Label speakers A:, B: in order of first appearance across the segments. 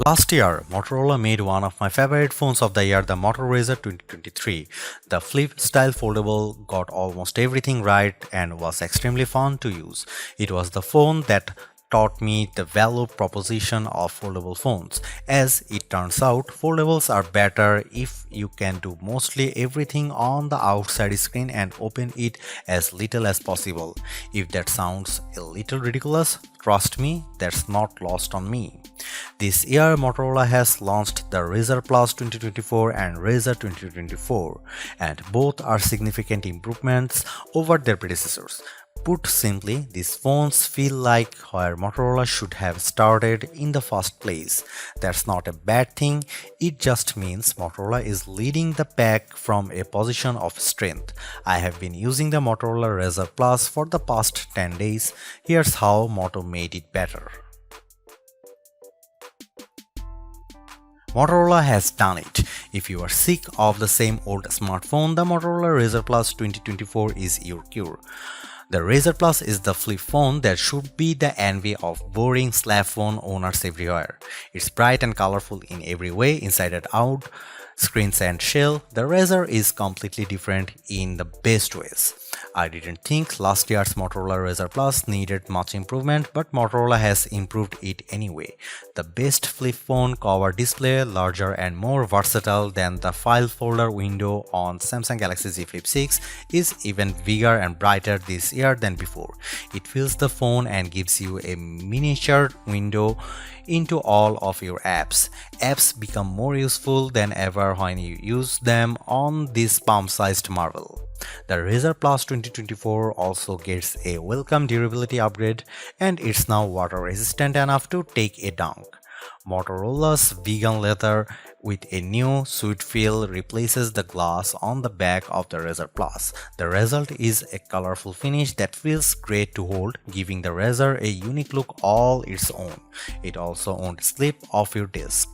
A: Last year, Motorola made one of my favorite phones of the year, the Motorola Razr 2023. The flip style foldable got almost everything right and was extremely fun to use. It was the phone that taught me the value proposition of foldable phones. As it turns out, foldables are better if you can do mostly everything on the outside screen and open it as little as possible. If that sounds a little ridiculous, trust me, that's not lost on me. This year, Motorola has launched the Razr Plus 2024 and Razr 2024, and both are significant improvements over their predecessors. Put simply, these phones feel like where Motorola should have started in the first place. That's not a bad thing, it just means Motorola is leading the pack from a position of strength. I have been using the Motorola Razr Plus for the past 10 days. Here's how Moto made it better. Motorola has done it. If you are sick of the same old smartphone, the Motorola Razr Plus 2024 is your cure. The Razr Plus is the flip phone that should be the envy of boring slab phone owners everywhere. It's bright and colorful in every way, inside and out, screens and shell. The Razr is completely different in the best ways. I didn't think last year's Motorola Razr Plus needed much improvement, but Motorola has improved it anyway. The best flip phone cover display, larger and more versatile than the file folder window on Samsung Galaxy Z Flip 6, is even bigger and brighter this year than before. It fills the phone and gives you a miniature window into all of your apps. Apps become more useful than ever when you use them on this palm-sized marvel. The Razr Plus 2024 also gets a welcome durability upgrade, and it's now water resistant enough to take a dunk. Motorola's vegan leather with a new sweet feel replaces the glass on the back of the Razr Plus. The result is a colorful finish that feels great to hold, giving the Razr a unique look all its own. It also won't slip off your desk.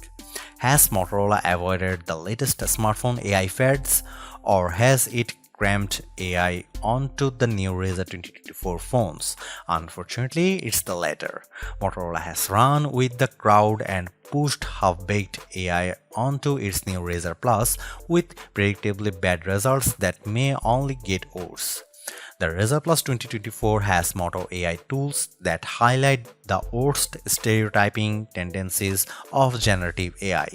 A: Has Motorola avoided the latest smartphone AI fads, or has it crammed AI onto the new Razr 2024 phones? Unfortunately, it's the latter. Motorola has run with the crowd and pushed half-baked AI onto its new Razr Plus with predictably bad results that may only get worse. The Razr Plus 2024 has Moto AI tools that highlight the worst stereotyping tendencies of generative AI.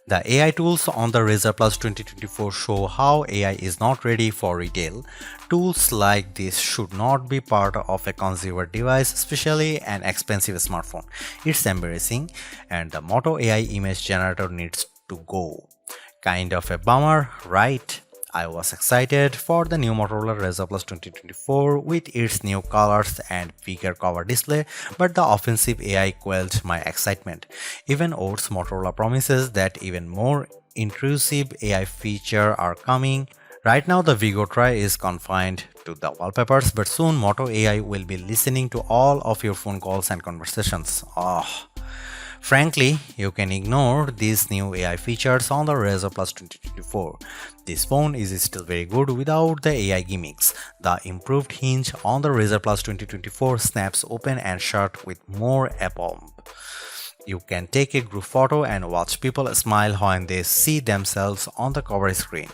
A: The AI tools on the Razr Plus 2024 show how AI is not ready for retail. Tools like this should not be part of a consumer device, especially an expensive smartphone. It's embarrassing, and the Moto AI image generator needs to go. Kind of a bummer, right? I was excited for the new Motorola Razr Plus 2024 with its new colors and bigger cover display, but the offensive AI quelled my excitement. Even worse, Motorola promises that even more intrusive AI features are coming. Right now the Vigo Try is confined to the wallpapers, but soon Moto AI will be listening to all of your phone calls and conversations. Frankly, you can ignore these new AI features on the Razr Plus 2024. This phone is still very good without the AI gimmicks. The improved hinge on the Razr Plus 2024 snaps open and shut with more aplomb. You can take a group photo and watch people smile when they see themselves on the cover screen.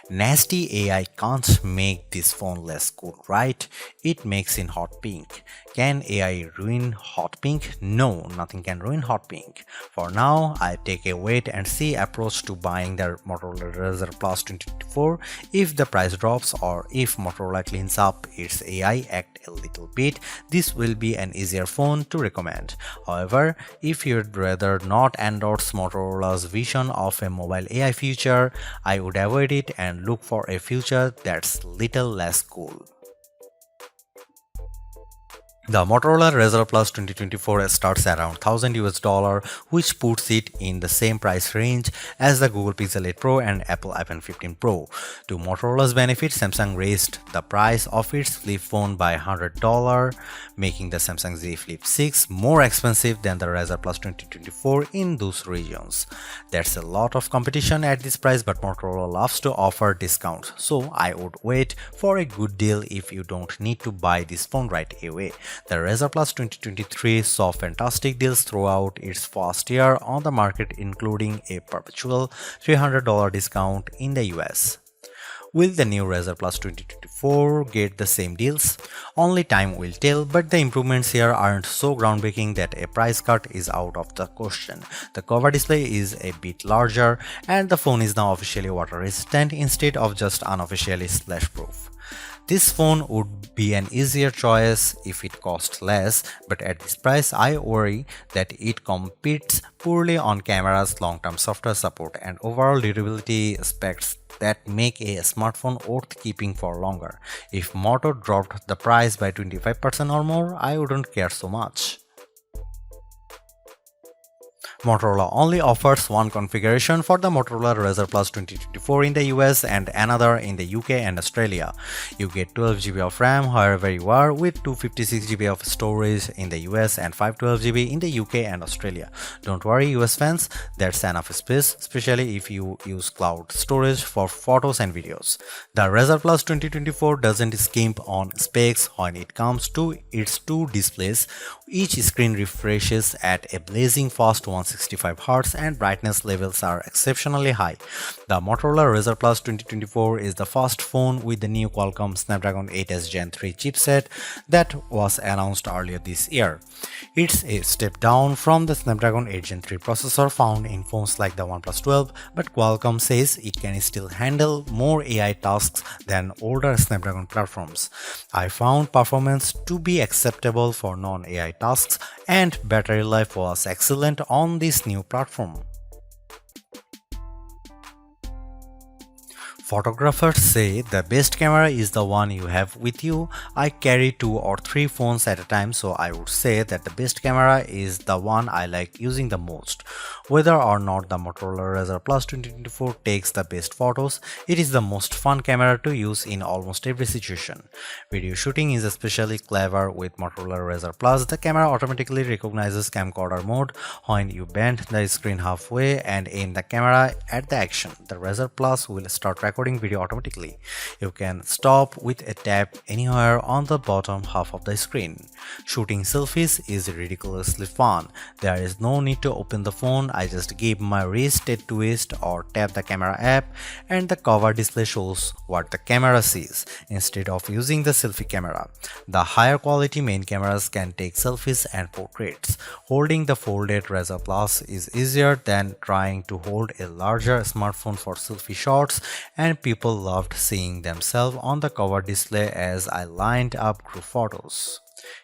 A: Nasty AI can't make this phone less cool, right? It makes in hot pink. Can AI ruin hot pink? No, nothing can ruin hot pink. For now, I take a wait and see approach to buying the Motorola Razr Plus 2024. If the price drops or if Motorola cleans up its AI act a little bit, this will be an easier phone to recommend. However, if you'd rather not endorse Motorola's vision of a mobile AI future, I would avoid it and look for a future that's little less cool. The Motorola Razr Plus 2024 starts around $1,000 which puts it in the same price range as the Google Pixel 8 Pro and Apple iPhone 15 Pro. To Motorola's benefit, Samsung raised the price of its flip phone by $100, making the Samsung Z Flip 6 more expensive than the Razr Plus 2024 in those regions. There's a lot of competition at this price, but Motorola loves to offer discounts, so I would wait for a good deal if you don't need to buy this phone right away. The Razer Plus 2023 saw fantastic deals throughout its first year on the market, including a perpetual $300 discount in the US. Will the new Razer Plus 2024 get the same deals? Only time will tell, but the improvements here aren't so groundbreaking that a price cut is out of the question. The cover display is a bit larger, and the phone is now officially water resistant instead of just unofficially splash proof. This phone would be an easier choice if it cost less, but at this price I worry that it competes poorly on cameras, long-term software support, and overall durability aspects that make a smartphone worth keeping for longer. If Moto dropped the price by 25% or more, I wouldn't care so much. Motorola only offers one configuration for the Motorola Razr Plus 2024 in the US and another in the UK and Australia. You get 12GB of RAM wherever you are, with 256GB of storage in the US and 512GB in the UK and Australia. Don't worry US fans, that's enough space, especially if you use cloud storage for photos and videos. The Razr Plus 2024 doesn't skimp on specs when it comes to its two displays. Each screen refreshes at a blazing fast 165Hz and brightness levels are exceptionally high. The Motorola Razr Plus 2024 is the first phone with the new Qualcomm Snapdragon 8s Gen 3 chipset that was announced earlier this year. It's a step down from the Snapdragon 8 Gen 3 processor found in phones like the OnePlus 12, but Qualcomm says it can still handle more AI tasks than older Snapdragon platforms. I found performance to be acceptable for non-AI tasks, and battery life was excellent on this new platform. Photographers say the best camera is the one you have with you. I carry 2 or 3 phones at a time, so I would say that the best camera is the one I like using the most. Whether or not the Motorola Razr Plus 2024 takes the best photos, it is the most fun camera to use in almost every situation. Video shooting is especially clever with Motorola Razr Plus. The camera automatically recognizes camcorder mode when you bend the screen halfway and aim the camera at the action. The Razr Plus will start recording video automatically. You can stop with a tap anywhere on the bottom half of the screen. Shooting selfies is ridiculously fun. There is no need to open the phone. I just give my wrist a twist or tap the camera app and the cover display shows what the camera sees instead of using the selfie camera. The higher quality main cameras can take selfies and portraits. Holding the folded Razr Plus is easier than trying to hold a larger smartphone for selfie shots, and people loved seeing themselves on the cover display as I lined up group photos.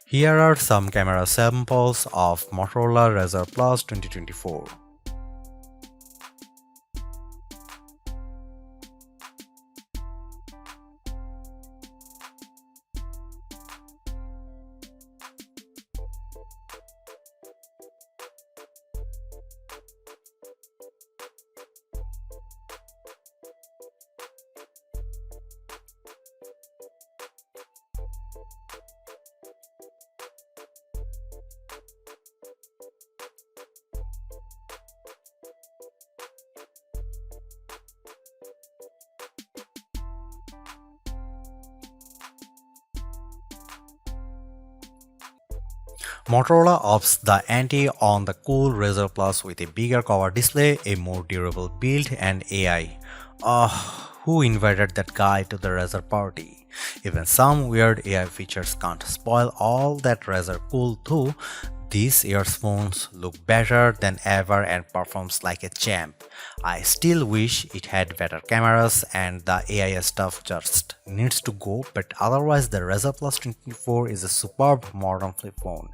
A: Here are some camera samples of Motorola Razr Plus 2024. Motorola ups the ante on the cool Razr Plus with a bigger cover display, a more durable build, and AI. Who invited that guy to the Razr party? Even some weird AI features can't spoil all that Razr cool too. These year's phones look better than ever and performs like a champ. I still wish it had better cameras and the AI stuff just needs to go, but otherwise the Razr Plus 24 is a superb modern flip phone.